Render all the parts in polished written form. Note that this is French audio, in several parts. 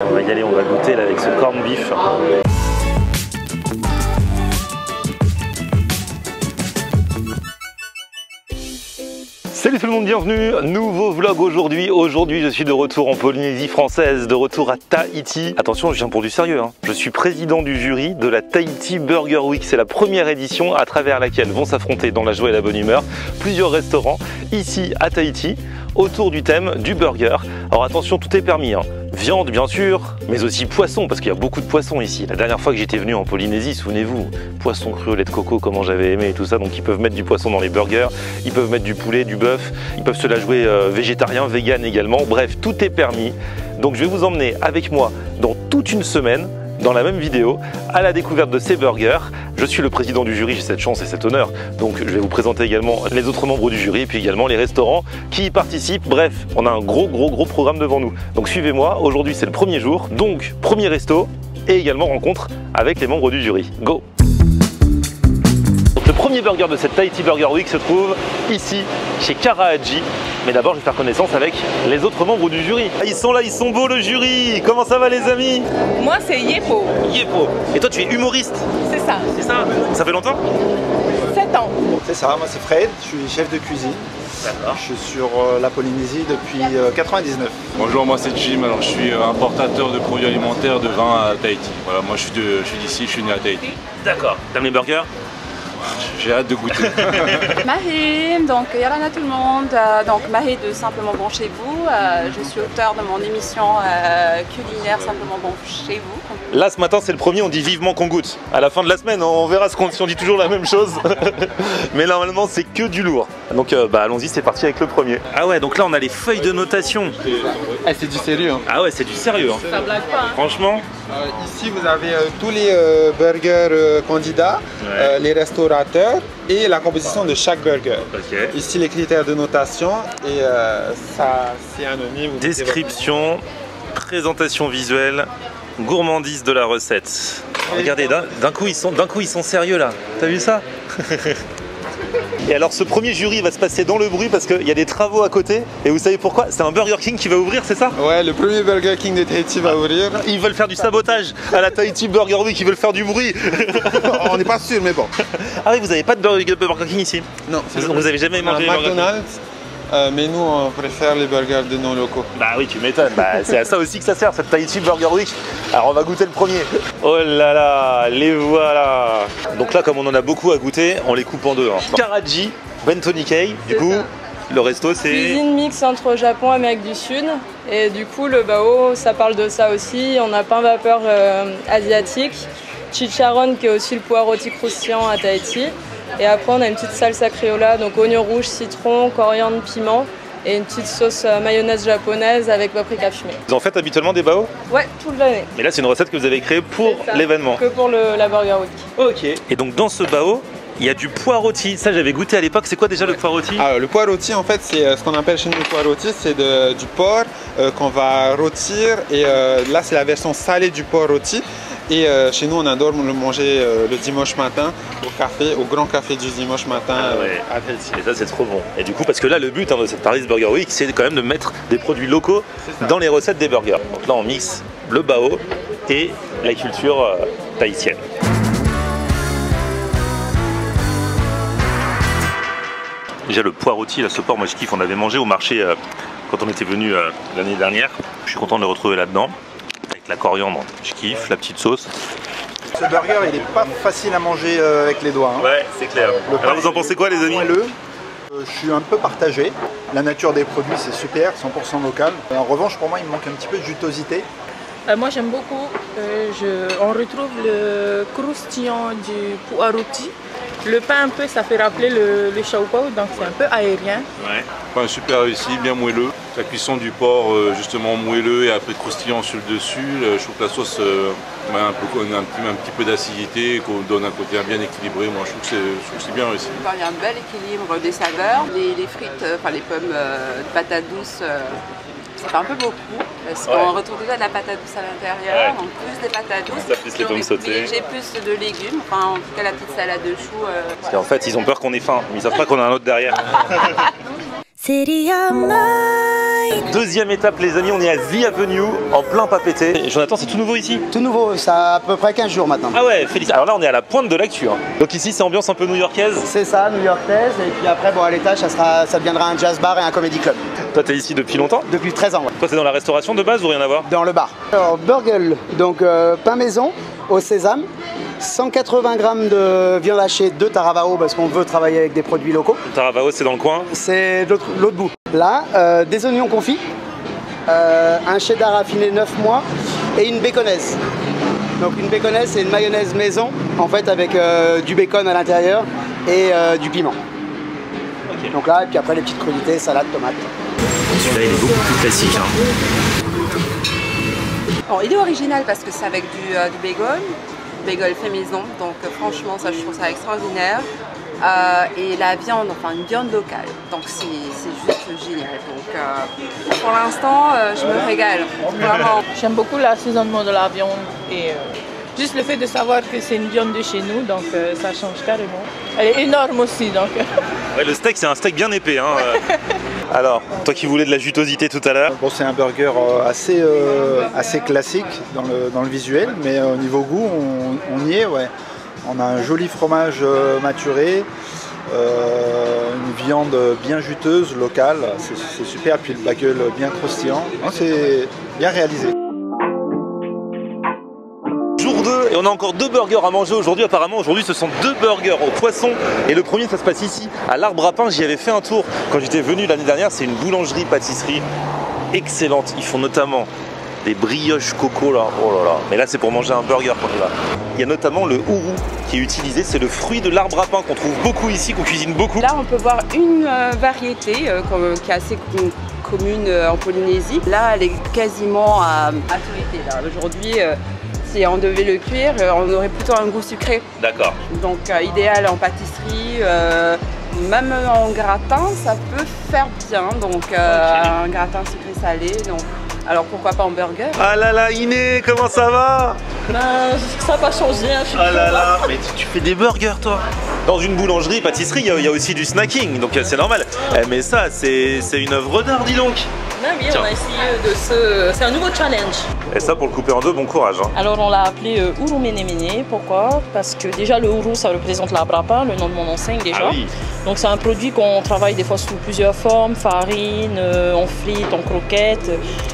On va y aller, on va goûter là avec ce corned beef. Salut tout le monde, bienvenue, nouveau vlog aujourd'hui. Aujourd'hui je suis de retour en Polynésie française, de retour à Tahiti. Attention, je viens pour du sérieux, hein. Je suis président du jury de la Tahiti Burger Week. C'est la première édition à travers laquelle vont s'affronter dans la joie et la bonne humeur plusieurs restaurants ici à Tahiti autour du thème du burger. Alors attention, tout est permis, hein. Viande bien sûr, mais aussi poisson, parce qu'il y a beaucoup de poissons ici. La dernière fois que j'étais venu en Polynésie, souvenez-vous, poisson cru au lait de coco, comment j'avais aimé et tout ça. Donc ils peuvent mettre du poisson dans les burgers, ils peuvent mettre du poulet, du bœuf, ils peuvent se la jouer végétarien, vegan également. Bref, tout est permis. Donc je vais vous emmener avec moi dans toute une semaine, dans la même vidéo, à la découverte de ces burgers. Je suis le président du jury, j'ai cette chance et cet honneur, donc je vais vous présenter également les autres membres du jury et puis également les restaurants qui y participent. Bref, on a un gros programme devant nous. Donc suivez-moi, aujourd'hui c'est le premier jour, donc premier resto et également rencontre avec les membres du jury. Go! Le premier burger de cette Tahiti Burger Week se trouve ici, chez Karahaji. Mais d'abord, je vais faire connaissance avec les autres membres du jury. Ils sont là, ils sont beaux le jury. Comment ça va les amis? Moi c'est Yepo. Yepo. Et toi tu es humoriste? C'est ça. C'est ça? Ça fait longtemps? 7 ans. C'est ça, moi c'est Fred, je suis chef de cuisine. D'accord. Je suis sur la Polynésie depuis 99. Bonjour, moi c'est Jim, alors je suis importateur de produits alimentaires de vin à Tahiti. Voilà, moi je suis d'ici, je suis né à Tahiti. D'accord. T'aimes les burgers? J'ai hâte de goûter. Mahim, donc Yalana tout le monde, donc Mahé de Simplement Bon Chez Vous. Je suis auteur de mon émission culinaire Simplement Bon Chez Vous. Là ce matin c'est le premier, on dit vivement qu'on goûte. À la fin de la semaine on verra si on dit toujours la même chose. Mais normalement c'est que du lourd. Donc allons-y, c'est parti avec le premier. Ah ouais, donc là on a les feuilles de notation. C'est du sérieux. Hein. Ah ouais, c'est du sérieux. Hein. Ça blague pas. Hein. Franchement. Ici vous avez tous les burgers candidats, Ouais. les restaurateurs et la composition de chaque burger. Ok. Ici les critères de notation et ça c'est anonyme. Vous Description, présentation visuelle, gourmandise de la recette. Regardez, d'un coup ils sont sérieux là. T'as vu ça? Et alors ce premier jury va se passer dans le bruit parce qu'il y a des travaux à côté. Et vous savez pourquoi? C'est un Burger King qui va ouvrir, c'est ça? Ouais, le premier Burger King de Tahiti va ouvrir. Ils veulent faire du sabotage à la Tahiti Burger Week, ils veulent faire du bruit. On n'est pas sûr, mais bon. Ah oui, vous n'avez pas de Burger King ici? Non, Vous avez jamais mangé un les Burger King? McDonald's, mais nous on préfère les burgers de nos locaux. Bah oui, tu m'étonnes. Bah, c'est à ça aussi que ça sert, cette Tahiti Burger Week. Alors on va goûter le premier. Oh là là, les voilà. Donc là, comme on en a beaucoup à goûter, on les coupe en deux. Hein. Karahaji, Bento Nikkei. Du coup, le resto c'est... Cuisine mix entre Japon et Amérique du Sud. Et du coup le bao ça parle de ça aussi. On a pain vapeur asiatique, chicharron qui est aussi le pois rôti croustillant à Tahiti. Et après on a une petite salsa criolla, donc oignon rouge, citron, coriandre, piment. Et une petite sauce mayonnaise japonaise avec paprika fumée. Vous en faites habituellement des bao? Ouais, toute l'année. Mais là c'est une recette que vous avez créée pour C'est ça. l'événement. Que pour la Burger Week. Ok. Et donc dans ce bao, il y a du pois rôti. Ça j'avais goûté à l'époque. C'est quoi déjà le pois rôti? Alors, le pois rôti, en fait, c'est ce qu'on appelle chez nous le pois rôti, c'est du porc qu'on va rôtir. Et là, c'est la version salée du pois rôti. Et chez nous, on adore le manger le dimanche matin au café, au grand café du dimanche matin à Tahiti. Et ça c'est trop bon. Et du coup, parce que là le but de cette Paris Burger Week, c'est quand même de mettre des produits locaux dans les recettes des burgers. Donc là on mixe le bao et la culture tahitienne. Déjà le pois rôti, là, ce porc, moi je kiffe. On avait mangé au marché quand on était venu l'année dernière. Je suis content de le retrouver là-dedans. Avec la coriandre, je kiffe, la petite sauce. Ce burger, il n'est pas facile à manger avec les doigts. Hein. Ouais, c'est clair. Alors vous en pensez quoi les amis? Je suis un peu partagé. La nature des produits, c'est super, 100% local. En revanche, pour moi, il me manque un petit peu de jutosité. Moi j'aime beaucoup, on retrouve le croustillant du pois rôti. Le pain un peu ça fait rappeler le xiaopao, donc c'est un peu aérien. Ouais. Pain super réussi, bien moelleux. La cuisson du porc justement moelleux et après croustillant sur le dessus. Je trouve que la sauce a un petit peu d'acidité, qu'on donne un côté bien équilibré. Moi je trouve que c'est bien réussi. Il y a un bel équilibre des saveurs. Les frites, enfin les pommes de patate douce, ça fait un peu beaucoup. Parce qu'on retrouve déjà de la patate douce à l'intérieur, en plus des patates douces. Ça, plus les pommes sautées. J'ai plus de légumes, enfin en tout cas la petite salade de choux. Parce qu'en fait, ils ont peur qu'on ait faim, mais ils savent pas qu'on a un autre derrière. Seria mais Deuxième étape les amis, on est à The Avenue, en plein Papeete. Jonathan, c'est tout nouveau ici? Tout nouveau, ça a à peu près 15 jours maintenant. Ah ouais, félicitations. Alors là on est à la pointe de l'actu. Hein. Donc ici c'est ambiance un peu new-yorkaise. C'est ça, new-yorkaise, et puis après bon, à l'étage ça deviendra un jazz bar et un comedy club. Toi t'es ici depuis longtemps? Depuis 13 ans, ouais. Toi t'es dans la restauration de base ou rien à voir? Dans le bar. Alors burger, donc pain maison au sésame, 180 grammes de viande hachée de Taravao parce qu'on veut travailler avec des produits locaux. Taravao c'est dans le coin? C'est l'autre bout. Là, des oignons confits, un cheddar affiné 9 mois et une baconaise. Donc une baconaise c'est une mayonnaise maison en fait avec du bacon à l'intérieur et du piment. Okay. Donc là, et puis après les petites crudités, salade, tomate. Celui-là il est beaucoup plus classique. Hein. Bon, il est original parce que c'est avec du bagel fait maison, donc franchement ça je trouve ça extraordinaire. Et la viande, enfin une viande locale, donc c'est juste génial. Donc pour l'instant je me régale, vraiment. J'aime beaucoup l'assaisonnement de la viande et juste le fait de savoir que c'est une viande de chez nous, donc ça change carrément. Elle est énorme aussi, donc. Ouais, le steak c'est un steak bien épais. Hein. Alors, toi qui voulais de la jutosité tout à l'heure. Bon, c'est un burger assez classique dans le visuel, mais au niveau goût, on y est, ouais. On a un joli fromage maturé, une viande bien juteuse, locale, c'est super, puis le bagel bien croustillant. C'est bien réalisé. Jour 2, et on a encore 2 burgers à manger aujourd'hui. Apparemment, aujourd'hui, ce sont 2 burgers au poisson. Et le premier, ça se passe ici, à l'Arbre à Pain. J'y avais fait un tour quand j'étais venu l'année dernière. C'est une boulangerie-pâtisserie excellente. Ils font notamment des brioches coco là, oh là là. Mais là, c'est pour manger un burger qu'on est là. Il y a notamment le ourou qui est utilisé. C'est le fruit de l'arbre à pain qu'on trouve beaucoup ici, qu'on cuisine beaucoup. Là, on peut voir une variété qui est assez commune en Polynésie. Là, elle est quasiment à maturité. Aujourd'hui, si on devait le cuire, on aurait plutôt un goût sucré. D'accord. Donc, idéal en pâtisserie. Même en gratin, ça peut faire bien. Donc, un gratin sucré-salé. Alors pourquoi pas en burger? Ah là là, Iné, comment ça va? Ça n'a pas changé, hein, je suis ah là là, mais tu fais des burgers toi? Dans une boulangerie, pâtisserie, il y a aussi du snacking, donc c'est normal. Mais ça, c'est une œuvre d'art, dis donc. Ah oui, tiens. On a essayé c'est un nouveau challenge. Et ça, pour le couper en deux, bon courage. Hein. Alors on l'a appelé Ourou Mene Mene. Pourquoi? Parce que déjà le ourou, ça représente l'arbre à pain, le nom de mon enseigne déjà. Ah oui. Donc c'est un produit qu'on travaille des fois sous plusieurs formes, farine, on frite, on croquette.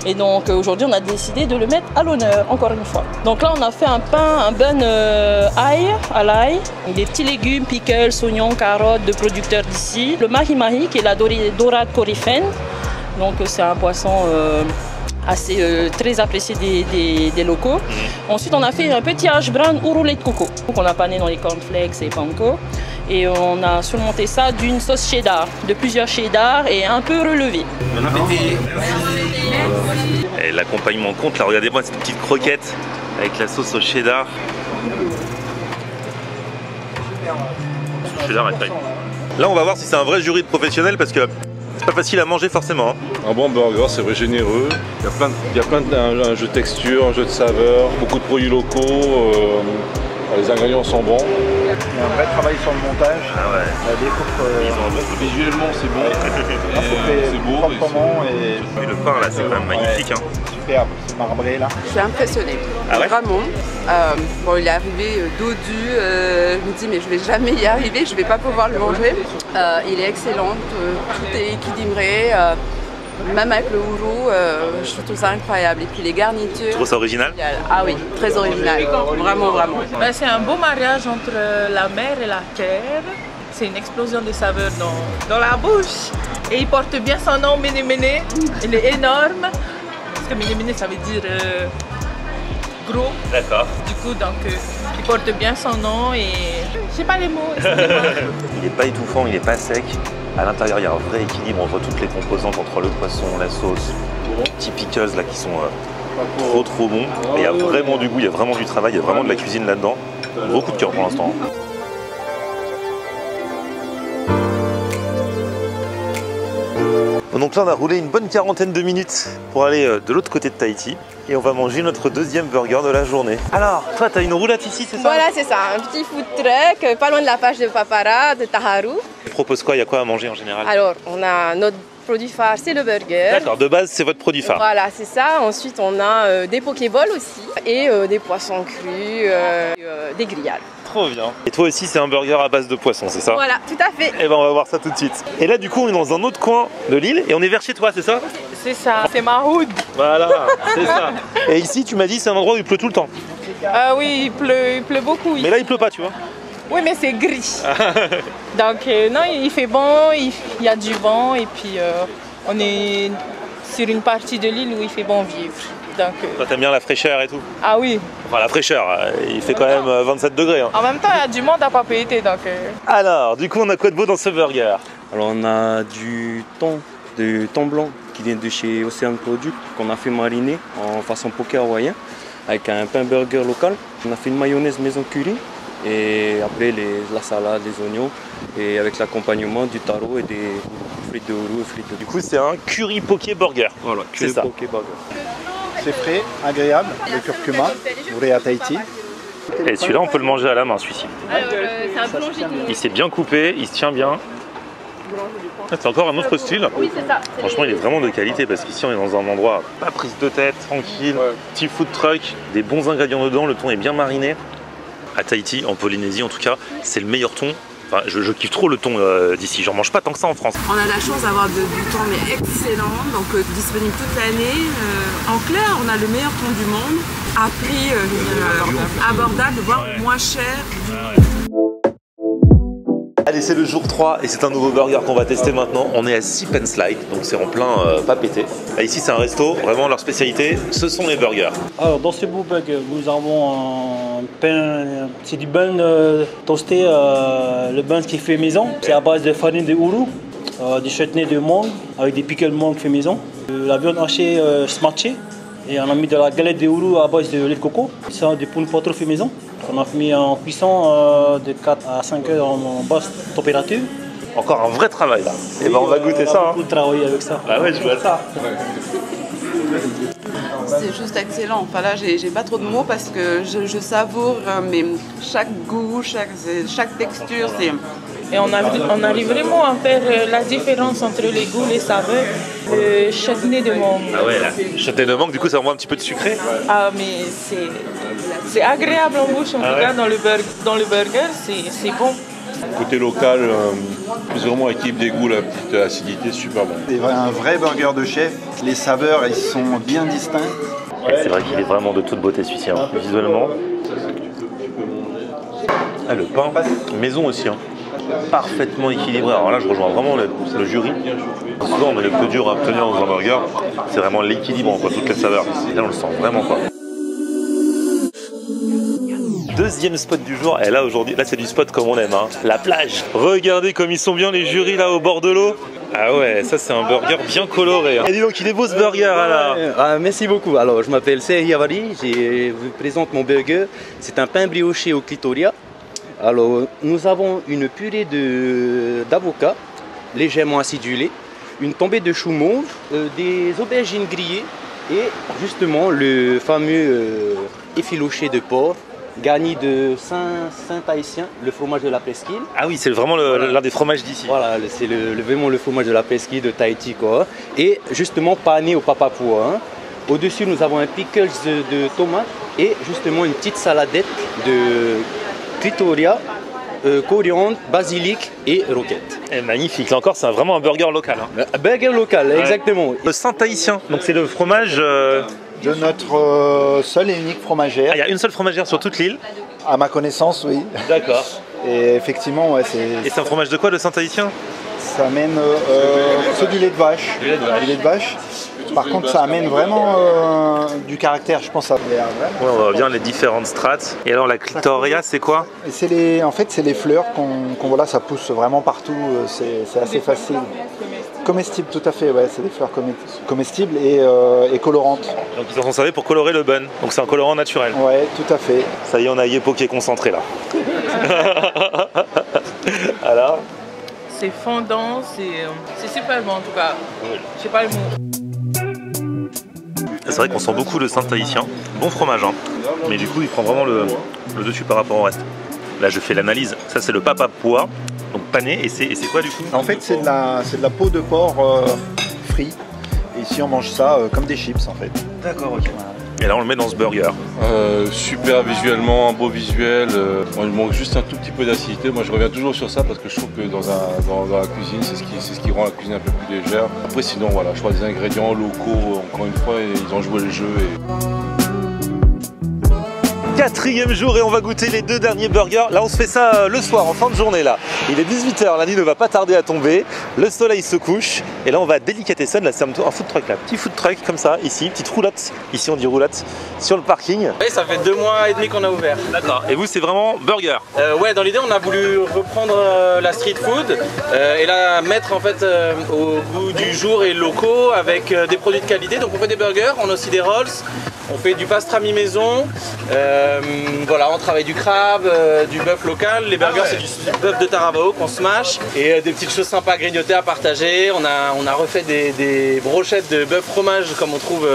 Et donc aujourd'hui, on a décidé de le mettre à l'honneur, encore une fois. Donc là, on a fait un pain, un bun ail, à l'ail, des petits légumes, pickles, oignons, carottes de producteurs d'ici. Le mahi-mahi, qui est la dorade coryphène. Donc c'est un poisson assez très apprécié des locaux. Ensuite, on a fait un petit hash brown au roulet de coco qu'on a pané dans les cornflakes et panko. Et on a surmonté ça d'une sauce cheddar, de plusieurs cheddar et un peu relevé. Bon appétit. Et l'accompagnement compte, là regardez-moi cette petite croquette avec la sauce au cheddar. Cheddar est très. Là on va voir si c'est un vrai jury de professionnels parce que c'est pas facile à manger forcément. Hein. Un bon burger, c'est vrai généreux. Il y a plein d'un jeu de texture, un jeu de saveur, beaucoup de produits locaux. Les ingrédients sont bons. Il y a un vrai travail sur le montage. Ah ouais. La découpe. Visuellement, c'est bon. C'est beau. Proprement et le pain là, c'est quand même magnifique. Hein. Superbe, c'est marbré là. Je suis impressionnée. Ah ouais? Vraiment. Bon, il est arrivé dodu. Je me dis, mais je vais jamais y arriver, je vais pas pouvoir le manger. Il est excellent, tout est équilibré. Même avec le ourou, je trouve ça incroyable. Et puis les garnitures. Tu trouves ça original? Ah oui, très original. Vraiment, vraiment. Ben, c'est un beau mariage entre la mer et la terre. C'est une explosion de saveurs dans la bouche. Et il porte bien son nom, Mene Mene. Il est énorme. Parce que Mene Mene, ça veut dire gros. D'accord. Du coup, donc, il porte bien son nom et je sais pas les mots. Il n'est pas étouffant, il n'est pas sec. À l'intérieur, il y a un vrai équilibre entre toutes les composantes, entre le poisson, la sauce, les petits pickles là qui sont trop bons. Et il y a vraiment du goût, il y a vraiment du travail, il y a vraiment de la cuisine là-dedans. Gros coup de cœur pour l'instant. Donc là, on a roulé une bonne quarantaine de minutes pour aller de l'autre côté de Tahiti. Et on va manger notre deuxième burger de la journée. Alors, toi, t'as une roulade ici, c'est ça? Voilà, c'est ça. Un petit food truck, pas loin de la plage de Papara, de Taharu. Tu proposes quoi? Il y a quoi à manger en général? Alors, on a notre produit phare, c'est le burger. D'accord, de base, c'est votre produit phare. Voilà, c'est ça. Ensuite, on a des pokéballs aussi et des poissons crus, des grillades. Trop bien. Et toi aussi, c'est un burger à base de poisson, c'est ça? Voilà, tout à fait. Et ben, on va voir ça tout de suite. Et là, du coup, on est dans un autre coin de l'île et on est vers chez toi, c'est ça? C'est ça, c'est ma hood. Voilà, c'est ça. Et ici, tu m'as dit, c'est un endroit où il pleut tout le temps. Ah oui, il pleut beaucoup. Mais là, il pleut pas, tu vois. Oui, mais c'est gris. Donc, non, il fait bon, il y a du vent et puis on est sur une partie de l'île où il fait bon vivre. Donc, toi, t'aimes bien la fraîcheur et tout? Ah oui. Enfin, la fraîcheur, il fait quand même 27 degrés. Hein. En même temps, il y a du monde à papeter, donc... Alors, du coup, on a quoi de beau dans ce burger? Alors, on a du thon blanc qui vient de chez Ocean Product, qu'on a fait mariner en façon poké hawaïen, avec un pain burger local. On a fait une mayonnaise maison curry, et après la salade, les oignons, et avec l'accompagnement du taro et des frites de oru et frites de... Du coup, c'est un curry poké burger. Voilà, curry poké burger. C'est frais, agréable, le curcuma, vrai à Tahiti. Et celui-là, on peut le manger à la main, celui-ci. C'est un plongé. Il s'est bien coupé, il se tient bien. C'est encore un autre style. Oui, c'est ça. Franchement, il est vraiment de qualité parce qu'ici, on est dans un endroit pas prise de tête, tranquille, petit food truck, des bons ingrédients dedans, le thon est bien mariné. À Tahiti, en Polynésie en tout cas, c'est le meilleur thon. Enfin, je kiffe trop le thon d'ici, j'en mange pas tant que ça en France. On a la chance d'avoir du thon mais excellent, donc disponible toute l'année. En clair, on a le meilleur thon du monde, à prix abordable, voire moins cher. Allez, c'est le jour 3 et c'est un nouveau burger qu'on va tester maintenant. On est à Sip and Slide, donc c'est en plein pas pété. Là, ici, c'est un resto, vraiment leur spécialité, ce sont les burgers. Alors, dans ce beau burger, nous avons un pain, c'est du bun toasté, le bun qui est fait maison. C'est à base de farine de ouru, du chutney de mangue avec des pickles mangue fait maison, la viande hachée smatchée et on a mis de la galette de ouru à base de lait de coco. Ça, du pound potro fait maison. On a mis en cuisson de 4 à 5 heures en basse température. Encore un vrai travail là. Et ben on va goûter ça. Beaucoup de travail avec ça. Ah ouais, je vois ça. C'est juste excellent. Enfin là, j'ai pas trop de mots parce que je savoure mais chaque goût, chaque texture. Et on arrive vraiment à faire la différence entre les goûts, les saveurs. Le chutney de mangue. Ah ouais, là. Chutney de mangue, du coup, ça envoie un petit peu de sucré. Ah, mais c'est agréable en bouche, en tout cas, dans le burger, c'est bon. Côté local, plus vraiment équilibre des goûts, la petite acidité, super bon. C'est un vrai burger de chef. Les saveurs, ils sont bien distincts. C'est vrai qu'il est vraiment de toute beauté celui-ci, hein. Visuellement. Ah, le pain, maison aussi. Hein. Parfaitement équilibré. Alors là, je rejoins vraiment le jury. Souvent, mais le plus dur à obtenir dans un burger, c'est vraiment l'équilibre entre toutes les saveurs. Et là, on le sent vraiment pas. Deuxième spot du jour, et là aujourd'hui, là c'est du spot comme on aime, hein. La plage. Regardez comme ils sont bien les jurys là au bord de l'eau. Ah ouais, ça c'est un burger bien coloré. Hein. Et dis donc, il est beau ce burger là. Ah, merci beaucoup. Alors, je m'appelle Serhi Avari, je vous présente mon burger. C'est un pain brioché au clitoria. Alors, nous avons une purée d'avocat légèrement acidulée, une tombée de chou mauve, des aubergines grillées et justement le fameux effiloché de porc garni de Saint-Haïtien, le fromage de la presqu'île. Ah oui, c'est vraiment l'un des fromages d'ici. Voilà, c'est vraiment le fromage de la presqu'île de Tahiti, quoi. Et justement pané au papapoua. Hein. Au-dessus, nous avons un pickles de tomates et justement une petite saladette de clitoria, coriandre, basilic et roquette. Et magnifique, là encore c'est vraiment un burger local. Hein. Un burger local, ouais. Exactement. Le Saint-Haïtien, donc c'est le fromage... De notre seule et unique fromagère. Ah, il y a une seule fromagère sur toute l'île? À ma connaissance, oui. D'accord. Et effectivement, ouais, c'est... Et c'est un fromage de quoi, le Saint-Haïtien? Ça amène c'est du lait de vache. Du lait de vache. Par contre, ça amène vraiment du caractère, je pense. Ouais, on voit bien les différentes strates. Et alors la clitoria, c'est quoi? En fait, c'est les fleurs qu'on voilà, ça pousse vraiment partout. C'est assez facile. Comestibles, tout à fait, ouais, c'est des fleurs comestibles et colorantes. Donc ils en sont servis pour colorer le bun, donc c'est un colorant naturel. Ouais, tout à fait. Ça y est, on a Yepo qui est concentré là. Alors c'est fondant, c'est super bon en tout cas. Je sais pas le mot. C'est vrai qu'on sent beaucoup le Saint-Haïtien. Bon fromage, hein. Mais du coup il prend vraiment le dessus par rapport au reste. Là je fais l'analyse, ça c'est le papapoua. Donc pané. Et c'est quoi du coup? En fait, c'est de la peau de porc frite. Et ici, on mange ça comme des chips en fait. D'accord, ok. Voilà. Et là, on le met dans ce burger. Super visuellement, un beau visuel. Il manque juste un tout petit peu d'acidité. Moi, je reviens toujours sur ça parce que je trouve que dans la cuisine, c'est ce qui rend la cuisine un peu plus légère. Après, sinon, voilà, choix des ingrédients locaux. Encore une fois, ils ont joué le jeu. Quatrième jour et on va goûter les 2 derniers burgers. Là on se fait ça le soir, en fin de journée là. Il est 18 h, la nuit ne va pas tarder à tomber. Le soleil se couche et là on va à Delicatessen. Là c'est un food truck là. Petit food truck comme ça, ici, petite roulotte. Ici on dit roulotte. Sur le parking. Oui, ça fait 2 mois et demi qu'on a ouvert. D'accord. Et vous c'est vraiment burger? Ouais, dans l'idée on a voulu reprendre la street food et la mettre en fait au goût du jour et locaux avec des produits de qualité. Donc on fait des burgers, on a aussi des rolls. On fait du pastrami maison, voilà, on travaille du crabe, du bœuf local. Les burgers, c'est du bœuf de Taravao qu'on smash et des petites choses sympas à grignoter, à partager. On a refait des brochettes de bœuf fromage comme on trouve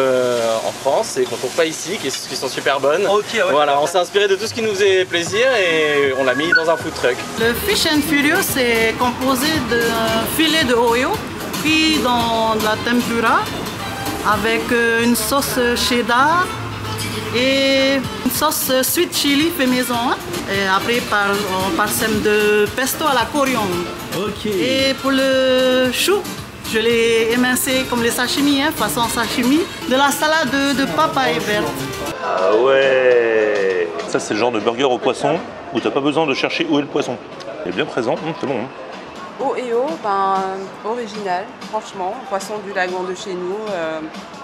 en France et qu'on trouve pas ici, qui sont super bonnes. Okay, ouais. Voilà, on s'est inspiré de tout ce qui nous faisait plaisir et on l'a mis dans un food truck. Le Fish and Furious c'est composé de filet de Ohio, cuit dans de la tempura, avec une sauce cheddar et une sauce sweet chili fait maison. Hein? Et après, on parsème de pesto à la coriandre. Okay. Et pour le chou, je l'ai émincé comme les sashimi, hein, façon sashimi, de la salade de papaye verte. Ah ouais. Ça c'est le genre de burger au poisson où t'as pas besoin de chercher où est le poisson. Il est bien présent, c'est bon. Hein. Ohio, original, franchement, poisson du lagon de chez nous.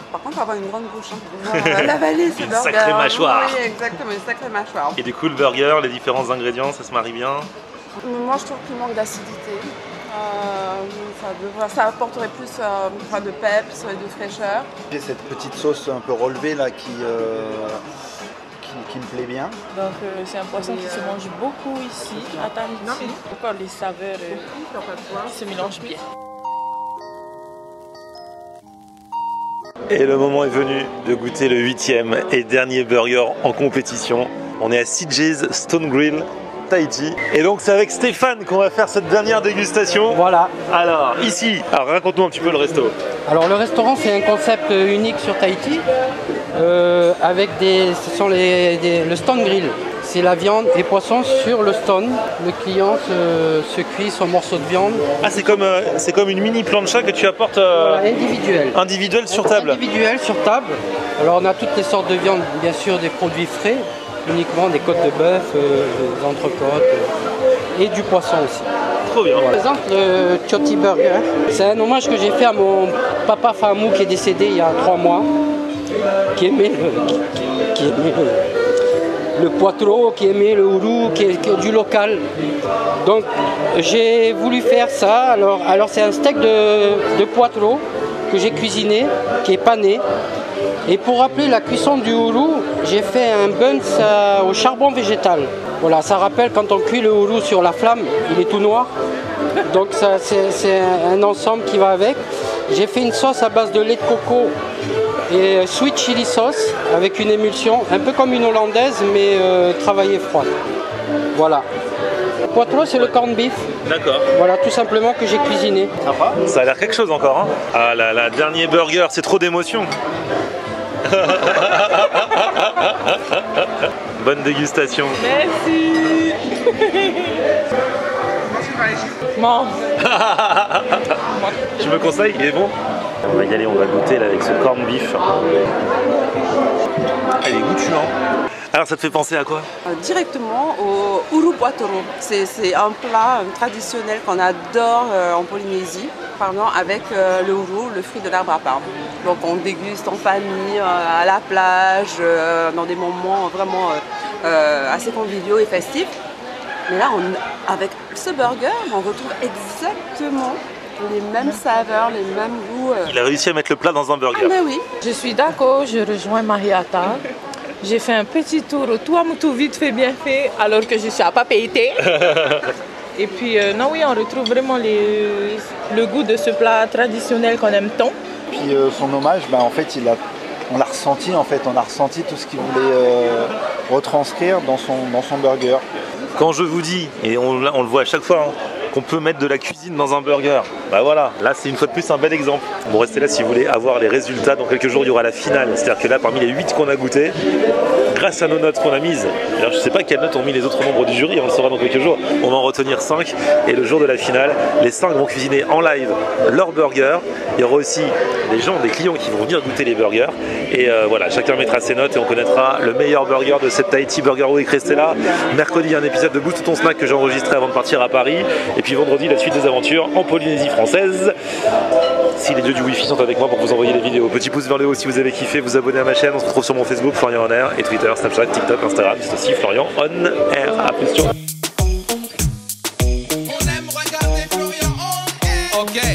Par contre, il faut avoir une grande bouche pour pouvoir l'avaler ce burger. Une sacrée mâchoire. Oui, exactement, une sacrée mâchoire. Et du coup, le burger, les différents ingrédients, ça se marie bien? Moi, je trouve qu'il manque d'acidité. Ça apporterait plus de peps et de fraîcheur. J'ai cette petite sauce un peu relevée là qui me plaît bien. Donc c'est un poisson qui se mange beaucoup ici, à Tahiti. Encore les saveurs qui se mélangent bien. Et le moment est venu de goûter le 8e et dernier burger en compétition. On est à CJ's Stone Grill, Tahiti. Et donc c'est avec Stéphane qu'on va faire cette dernière dégustation. Voilà. Alors ici, raconte-nous un petit peu le resto. Alors le restaurant c'est un concept unique sur Tahiti. Avec le stone grill. C'est la viande et poisson sur le stone. Le client se cuit son morceau de viande. Ah c'est comme une mini plancha que tu apportes voilà, individuel. Individuel sur table. Individuel sur table. Alors on a toutes les sortes de viande, bien sûr des produits frais, uniquement des côtes de bœuf, des entrecôtes et du poisson aussi. Trop bien. Je présente le Choti Burger. C'est un hommage que j'ai fait à mon papa Famou qui est décédé il y a 3 mois. Qui aimait le poitreau, qui aimait le hourou, qui est du local. Donc j'ai voulu faire ça. Alors c'est un steak de poitreau que j'ai cuisiné, qui est pané. Et pour rappeler la cuisson du hourou, j'ai fait un buns au charbon végétal. Voilà, ça rappelle quand on cuit le hourou sur la flamme, il est tout noir. Donc c'est un ensemble qui va avec. J'ai fait une sauce à base de lait de coco et sweet chili sauce avec une émulsion, un peu comme une hollandaise mais travaillée froide. Voilà. Poitreau c'est le corned beef. D'accord. Voilà, tout simplement que j'ai cuisiné. Sympa. Ça a l'air quelque chose encore. Hein. Ah là là, dernier burger, c'est trop d'émotion. Bonne dégustation. Merci. Bon. Tu me conseilles? Il est bon? On va y aller, on va goûter là avec ce corned beef. Elle est goûtue, hein. Alors ça te fait penser à quoi? Directement au uru poitreau. C'est un plat traditionnel qu'on adore en Polynésie, avec le uru, le fruit de l'arbre à pain. Donc on déguste en famille, à la plage, dans des moments vraiment assez conviviaux et festifs. Mais là, avec ce burger, on retrouve exactement les mêmes saveurs, les mêmes goûts. Il a réussi à mettre le plat dans un burger. Ah ben oui. Je suis d'accord, je rejoins Mariata. J'ai fait un petit tour au Tuamotu vite fait, bien fait, alors que je suis à Papeete. Et puis, non, oui, on retrouve vraiment le goût de ce plat traditionnel qu'on aime tant. Puis son hommage, en fait, on l'a ressenti, on a ressenti tout ce qu'il voulait retranscrire dans son burger. Quand je vous dis, et on le voit à chaque fois, hein, qu'on peut mettre de la cuisine dans un burger. Bah voilà, là c'est une fois de plus un bel exemple. Bon, restez là si vous voulez avoir les résultats. Dans quelques jours, il y aura la finale. C'est-à-dire que là, parmi les 8 qu'on a goûté, grâce à nos notes qu'on a mises, alors je sais pas quelles notes ont mis les autres membres du jury, on le saura dans quelques jours, on va en retenir 5 et le jour de la finale, les 5 vont cuisiner en live leur burger. Il y aura aussi des clients qui vont venir goûter les burgers et voilà, chacun mettra ses notes et on connaîtra le meilleur burger de cette Tahiti Burger Week. Restez là. Mercredi, il y a un épisode de Boost ton snack que j'ai enregistré avant de partir à Paris et puis vendredi, la suite des aventures en Polynésie française. Si les dieux du Wi-Fi sont avec moi pour vous envoyer les vidéos, petit pouce vers le haut si vous avez kiffé, vous abonnez à ma chaîne. On se retrouve sur mon Facebook Florian On Air et Twitter, Snapchat, TikTok, Instagram, c'est aussi Florian On Air. A plus. Okay.